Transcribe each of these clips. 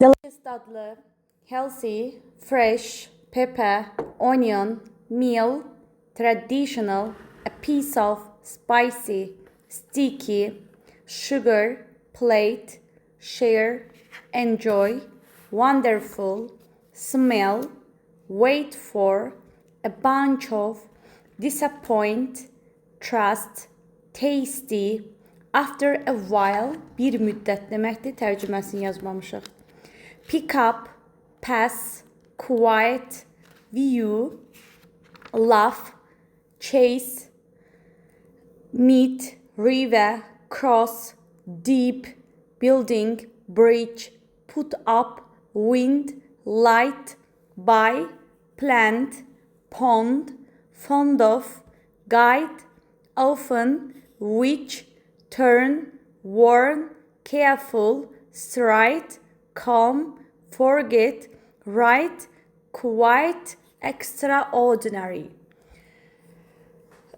Delicious dadlı, healthy, fresh, pepper, onion, meal, traditional, a piece of, spicy, sticky, sugar, plate, share, enjoy, wonderful, smell, wait for, a bunch of, disappoint, trust, tasty, after a while, bir müddət deməkdir, tərcüməsini yazmamışıq. Pick up, pass, quiet, view, laugh, chase, meet, river, cross, deep, building, bridge, put up, wind, light, buy, plant, pond, fond of, guide, often, which, turn, warn, careful, stride, calm, forget, right, quite, extraordinary.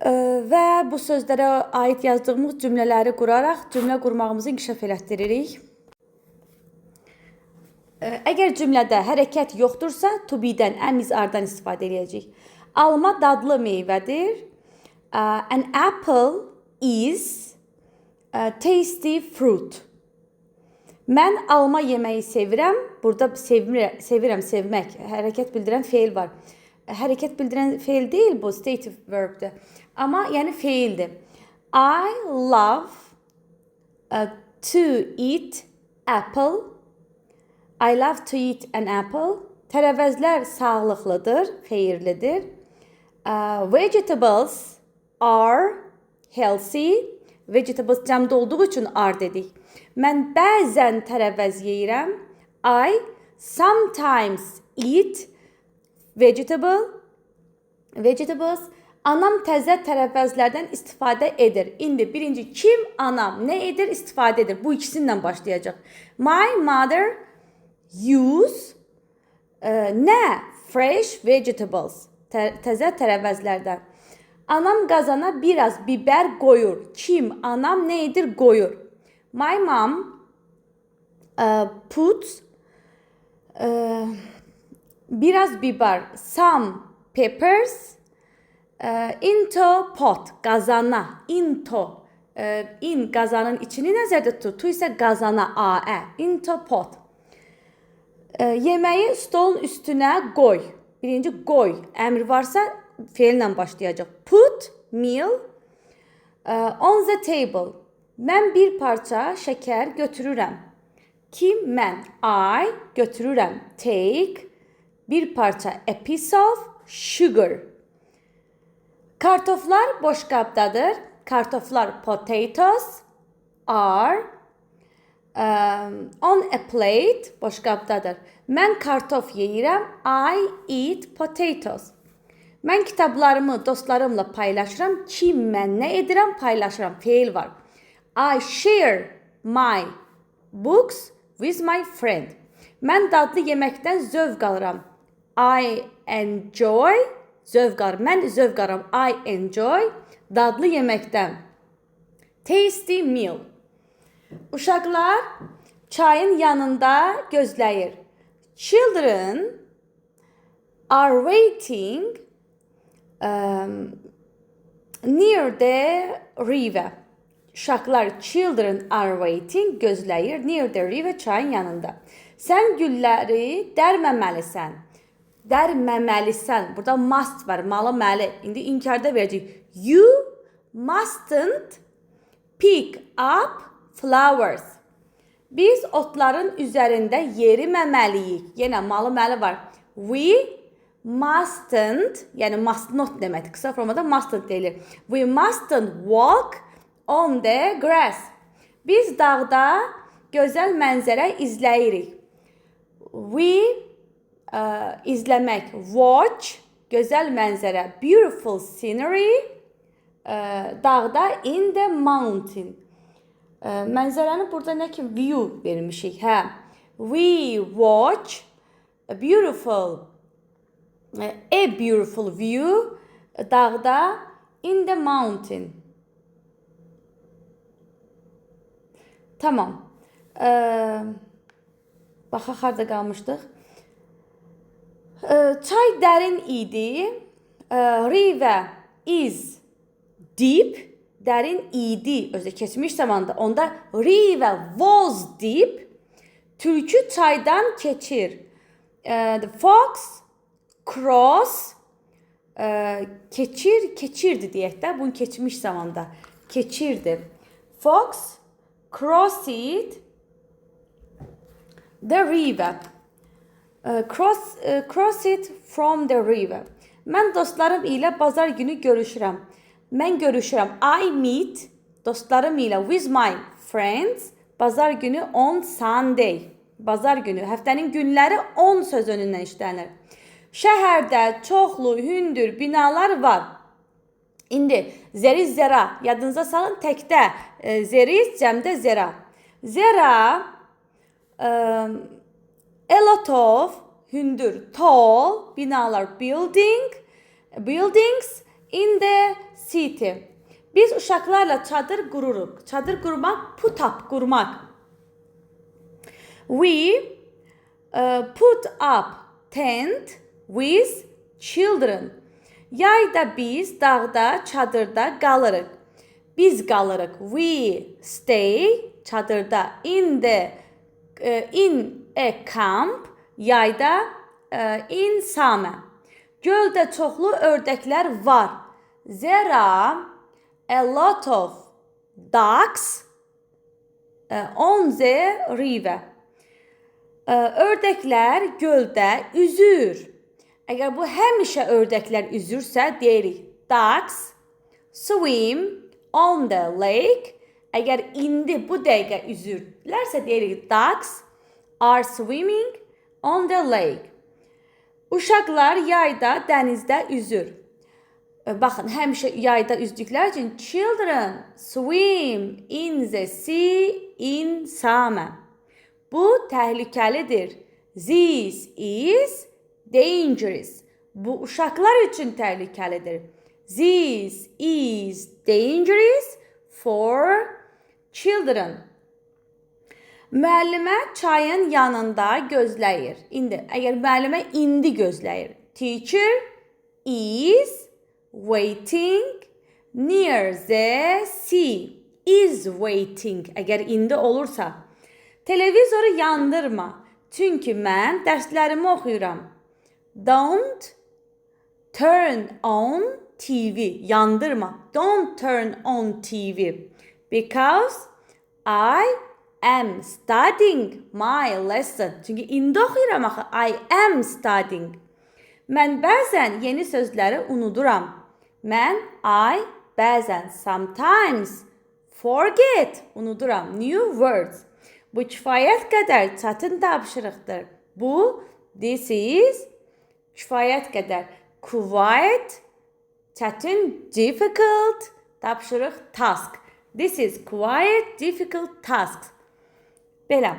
Və bu sözlərə aid yazdığımız cümlələri quraraq cümlə qurmağımızı inkişaf elətdiririk. Əgər cümlədə hərəkət yoxdursa, to be-dən, am, is, are-dan istifadə edəcəyik. Alma dadlı meyvədir. An apple is a tasty fruit. Mən alma yeməyi sevirəm. Burada sevirəm, sevmək. Hərəkət bildirən feil var. Hərəkət bildirən feil deyil bu, stative verbdir. Amma yəni feildir. I love to eat apple. I love to eat an apple. Tərəvəzlər sağlıqlıdır, xeyirlidir. Vegetables are healthy. Vegetables cəmdə olduğu üçün are dedik. Mən bəzən tərəvəz yeyirəm. I sometimes eat vegetables. Anam təzə tərəvəzlərdən istifadə edir. İndi birinci kim, anam, nə edir, istifadə edir. Bu ikisindən başlayacaq. My mother use nə? Fresh vegetables. Təzə tərəvəzlərdən. Anam qazana biraz biber qoyur. Kim? Anam nə edir? Qoyur. My mom puts biraz biber, some peppers into pot. Qazana. Into. In qazanın içini nəzərdə tutur. Tu isə qazana. A-ə. Into pot. Yeməyi stolun üstünə qoy. Birinci qoy. Əmr varsa feillə başlayacaq. Put meal on the table. Mən bir parça şəkər götürürəm. Kim? Mən. I götürürəm. Take bir parça, a piece of sugar. Kartoflar boş qabdadır. Kartoflar, potatoes are on a plate, boş qabdadır. Mən kartof yeyirəm. I eat potatoes. Mən kitablarımı dostlarımla paylaşıram. Kim? Mən nə edirəm? Paylaşıram. Feil var. I share my books with my friend. Mən dadlı yeməkdən zövq alıram. I enjoy, zövq alır. Mən zövq alıram. I enjoy dadlı yeməkdən. Tasty meal. Uşaqlar çayın yanında gözləyir. Children are waiting near the river. Uşaqlar, children are waiting, gözləyir, near the river, çayın yanında. Sən gülləri dərməməlisən. Dərməməlisən. Burada must var, malı məli. İndi inkarda verəcək. You mustn't pick up flowers. Biz otların üzərində yeriməməliyik. Yenə malı məli var. We mustn't, yəni must not deməkdir. Qısa formada mustn't deyilir. We mustn't walk on the grass. Biz dağda gözəl mənzərə izləyirik. We izləmək. Watch, gözəl mənzərə. Beautiful scenery. Dağda in the mountain. Mənzərəni burada nə ki? View vermişik. Hə. We watch a beautiful view. Dağda in the mountain. Tamam. Baxaq harda qalmışdıq. Çay dərin idi. River is deep. Dərin idi. Özü keçmiş zamanda. Onda river was deep. Tülkü çaydan keçir. The fox cross keçirdi deyək də. Bunu keçmiş zamanda. Keçirdi. Fox crossed the river. Cross it from the river. Mən dostlarım ilə bazar günü görüşürəm. Mən görüşürəm. I meet dostlarım ilə with my friends. Bazar günü on Sunday. Bazar günü. Həftənin günləri 10 söz önündən işlənir. Şəhərdə çoxlu hündür binalar var. İndi zeriz zera. Yadınıza salın təkdə. Zeriz cəmdə zera. Zera a lot of hündür tall binalar buildings in the city. Biz uşaqlarla çadır qururuq. Çadır qurmaq, put up qurmaq. We put up tent with children. Yayda biz dağda, çadırda qalırıq. Biz qalırıq. We stay çadırda in a camp. Yayda in summer. Göldə çoxlu ördəklər var. There are a lot of ducks on the river. Ördəklər göldə üzür. Əgər bu həmişə ördəklər üzürsə, deyirik ducks swim on the lake. Əgər indi bu dəqiqə üzürlərsə, deyirik ducks are swimming on the lake. Uşaqlar yayda dənizdə üzür. Baxın, həmişə yayda üzdüklər üçün children swim in the sea in summer. Bu təhlükəlidir. This is dangerous. Bu uşaqlar üçün təhlükəlidir. This is dangerous for children. Müəllimə çayın yanında gözləyir. İndi, əgər müəllimə indi gözləyir. Teacher is waiting near the sea. Is waiting. Əgər indi olursa. Televizoru yandırma. Çünki mən dərslərimi oxuyuram. Don't turn on TV. Yandırma. Don't turn on TV. Because I am studying my lesson. Çünki indi oxuyuram axı. I am studying. Mən bəzən yeni sözləri unuduram. Mən, bəzən, sometimes, forget, unuduram. New words. Bu kifayət qədər çətin tapşırıqdır. Bu, this is, kifayət qədər. Quite, çətin, difficult, tapşırıq, task. This is quite difficult task. Belə.